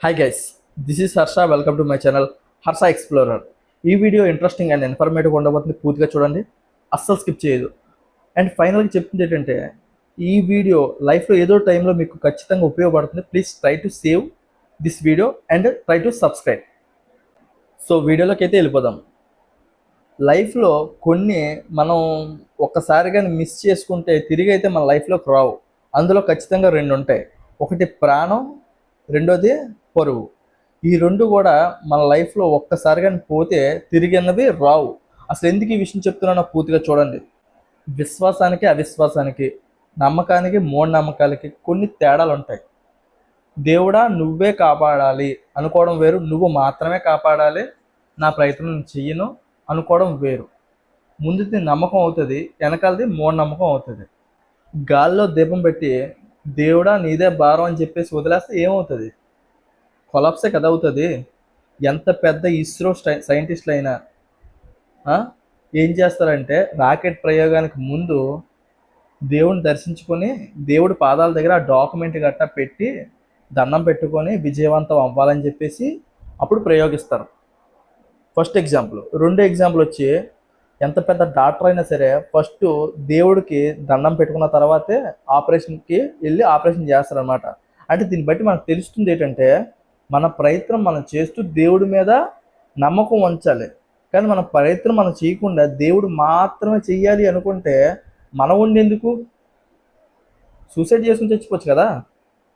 Hi guys, this is Harsha. Welcome to my channel Harsha explorer. ఈ video interesting and informative ఉండబోతుంది. పూర్తిగా చూడండి, అస్సలు స్కిప్ చేయదు. అండ్ ఫైనల్గా చెప్తుంది ఏంటంటే, ఈ వీడియో లైఫ్లో ఏదో టైంలో మీకు ఖచ్చితంగా ఉపయోగపడుతుంది. Please try to save this video and try to subscribe. So వీడియోలోకి అయితే వెళ్ళిపోదాం. లైఫ్లో కొన్ని మనం ఒక్కసారి కానీ మిస్ చేసుకుంటే తిరిగి అయితే మన లైఫ్లోకి రావు. అందులో ఖచ్చితంగా రెండు ఉంటాయి. ఒకటి ప్రాణం, రెండోది పరువు. ఈ రెండు కూడా మన లైఫ్లో ఒక్కసారి కానీ పోతే తిరిగి అన్నవి రావు. అసలు ఎందుకు ఈ విషయం చెప్తున్నానో పూర్తిగా చూడండి. విశ్వాసానికి, అవిశ్వాసానికి, నమ్మకానికి, మూఢనమ్మకాలకి కొన్ని తేడాలు ఉంటాయి. దేవుడా నువ్వే కాపాడాలి అనుకోవడం వేరు, నువ్వు మాత్రమే కాపాడాలి, నా ప్రయత్నం నేను చెయ్యను అనుకోవడం వేరు. ముందుది నమ్మకం అవుతుంది, వెనకాలది మూఢనమ్మకం అవుతుంది. గాల్లో దీపం పెట్టి దేవుడా నీదే భారం అని చెప్పేసి వదిలేస్తే ఏమవుతుంది? కొలాప్సే కదా అవుతుంది. ఎంత పెద్ద ఇస్రో సైంటిస్టులు అయినా ఏం చేస్తారంటే, రాకెట్ ప్రయోగానికి ముందు దేవుని దర్శించుకొని దేవుడి పాదాల దగ్గర ఆ డాక్యుమెంట్ గట్టా పెట్టి దండం పెట్టుకొని విజయవంతం అవ్వాలని చెప్పేసి అప్పుడు ప్రయోగిస్తారు. First example. రెండో ఎగ్జాంపుల్ వచ్చి, ఎంత పెద్ద డాక్టర్ అయినా సరే ఫస్ట్ దేవుడికి దండం పెట్టుకున్న తర్వాతే ఆపరేషన్కి వెళ్ళి ఆపరేషన్ చేస్తారనమాట. అంటే దీన్ని బట్టి మనకు తెలుస్తుంది ఏంటంటే, మన ప్రయత్నం మనం చేస్తూ దేవుడి మీద నమ్మకం ఉంచాలి. కానీ మన ప్రయత్నం మనం చేయకుండా దేవుడు మాత్రమే చెయ్యాలి అనుకుంటే మనం ఉండేందుకు? సూసైడ్ చేసుకుని చచ్చిపోవచ్చు కదా.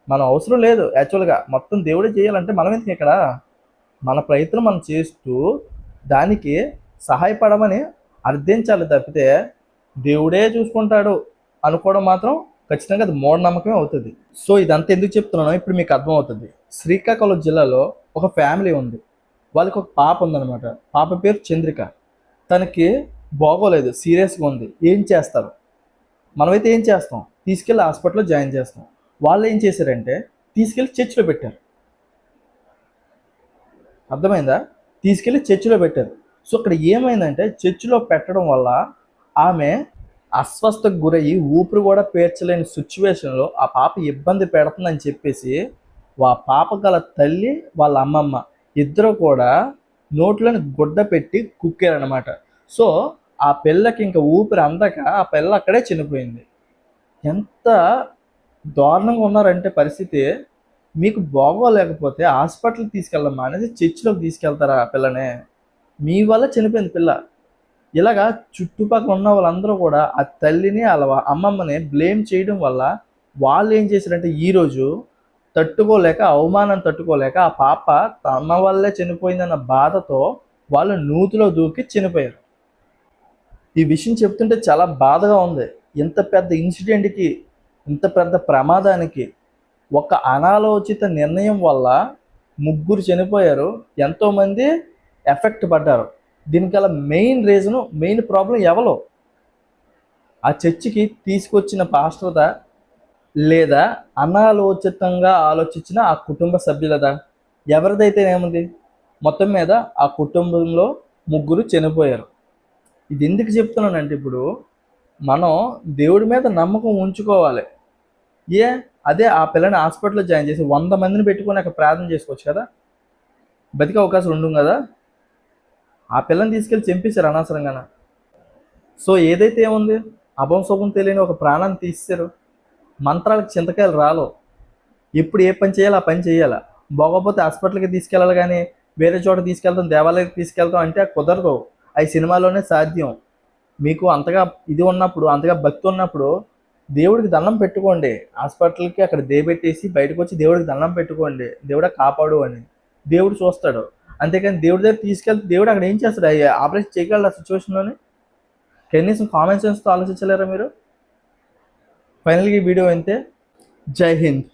మనం అవసరం లేదు. యాక్చువల్గా మొత్తం దేవుడే చేయాలంటే మనం ఎందుకు ఇక్కడ? మన ప్రయత్నం మనం చేస్తూ దానికి సహాయపడమని అర్థించాలి తప్పితే దేవుడే చూసుకుంటాడు అనుకోవడం మాత్రం ఖచ్చితంగా అది మూఢనమ్మకమే అవుతుంది. సో ఇదంతా ఎందుకు చెప్తున్నానో ఇప్పుడు మీకు అర్థమవుతుంది. శ్రీకాకుళం జిల్లాలో ఒక ఫ్యామిలీ ఉంది. వాళ్ళకి ఒక పాప ఉందన్నమాట. పాప పేరు చంద్రిక. తనకి బాగోలేదు, సీరియస్గా ఉంది. ఏం చేస్తారు? మనమైతే ఏం చేస్తాం? తీసుకెళ్ళి హాస్పిటల్లో జాయిన్ చేస్తాం. వాళ్ళు ఏం చేశారంటే తీసుకెళ్ళి చర్చిలో పెట్టారు. అర్థమైందా? తీసుకెళ్ళి చర్చిలో పెట్టారు. సో అక్కడ ఏమైందంటే, చర్చిలో పెట్టడం వల్ల ఆమె అస్వస్థకు గురయ్యి ఊపిరి కూడా పేర్చలేని సిచ్యువేషన్లో ఆ పాప ఇబ్బంది పెడుతుందని చెప్పేసి ఆ పాప గల తల్లి వాళ్ళ అమ్మమ్మ ఇద్దరు కూడా నోట్లోని గుడ్డ పెట్టి కుక్కారనమాట. సో ఆ పిల్లకి ఇంకా ఊపిరి అందక ఆ పిల్ల అక్కడే చనిపోయింది. ఎంత దారుణంగా ఉన్నారంటే పరిస్థితి. మీకు బాగోలేకపోతే హాస్పిటల్కి తీసుకెళ్ళమ్మా అనేసి చర్చిలోకి తీసుకెళ్తారా ఆ పిల్లనే? మీ వల్ల చనిపోయింది పిల్ల. ఇలాగా చుట్టుపక్కల ఉన్న వాళ్ళందరూ కూడా ఆ తల్లిని వాళ్ళ అమ్మమ్మని బ్లేమ్ చేయడం వల్ల వాళ్ళు ఏం చేశారంటే, ఈరోజు తట్టుకోలేక, అవమానం తట్టుకోలేక ఆ పాప తమ వల్లే చనిపోయిందన్న బాధతో వాళ్ళు నూతిలో దూకి చనిపోయారు. ఈ విషయం చెప్తుంటే చాలా బాధగా ఉంది. ఇంత పెద్ద ఇన్సిడెంట్కి, ఇంత పెద్ద ప్రమాదానికి ఒక అనాలోచిత నిర్ణయం వల్ల ముగ్గురు చనిపోయారు, ఎంతోమంది ఎఫెక్ట్ పడ్డారు. దీనికల మెయిన్ రీజను, మెయిన్ ప్రాబ్లం ఎవరో? ఆ చర్చికి తీసుకొచ్చిన పాస్టర్దా, లేదా అనాలోచితంగా ఆలోచించిన ఆ కుటుంబ సభ్యులదా? ఎవరిదైతే ఏముంది? మొత్తం మీద ఆ కుటుంబంలో ముగ్గురు చనిపోయారు. ఇది ఎందుకు చెప్తున్నానంటే, ఇప్పుడు మనం దేవుడి మీద నమ్మకం ఉంచుకోవాలి. అదే ఆ పిల్లని హాస్పిటల్లో జాయిన్ చేసి 100 మందిని పెట్టుకొని అక్కడ ప్రార్థన చేసుకోవచ్చు కదా, బతికే అవకాశం ఉండదు కదా. ఆ పిల్లని తీసుకెళ్ళి చంపేశారు అనవసరంగాన. సో ఏదైతే ఏముంది, అభంశుభం తెలియని ఒక ప్రాణాన్ని తీసేశారు. మంత్రాలకు చింతకాయలు రాలో. ఎప్పుడు ఏ పని చేయాలో ఆ పని చేయాలా. బాగోపోతే హాస్పిటల్కి తీసుకెళ్ళాలి, కానీ వేరే చోట తీసుకెళ్తాం, దేవాలయానికి తీసుకెళ్తాం అంటే కుదరదు. అవి సినిమాలోనే సాధ్యం. మీకు అంతగా ఇది ఉన్నప్పుడు, అంతగా భక్తి ఉన్నప్పుడు దేవుడికి దండం పెట్టుకోండి. హాస్పిటల్కి అక్కడ దేబెట్టేసి బయటకు వచ్చి దేవుడికి దండం పెట్టుకోండి, దేవుడా కాపాడు అని. దేవుడు చూస్తాడు. అంతేకాని దేవుడి దగ్గర తీసుకెళ్తే దేవుడు అక్కడ ఏం చేస్తాడు? ఆపరేషన్ చేయగలడు ఆ సిచ్యువేషన్లోనే? కనీసం కామన్ సెన్స్తో ఆలోచించలేరా మీరు? ఫైనల్గా ఈ వీడియో అయితే జై హింద్.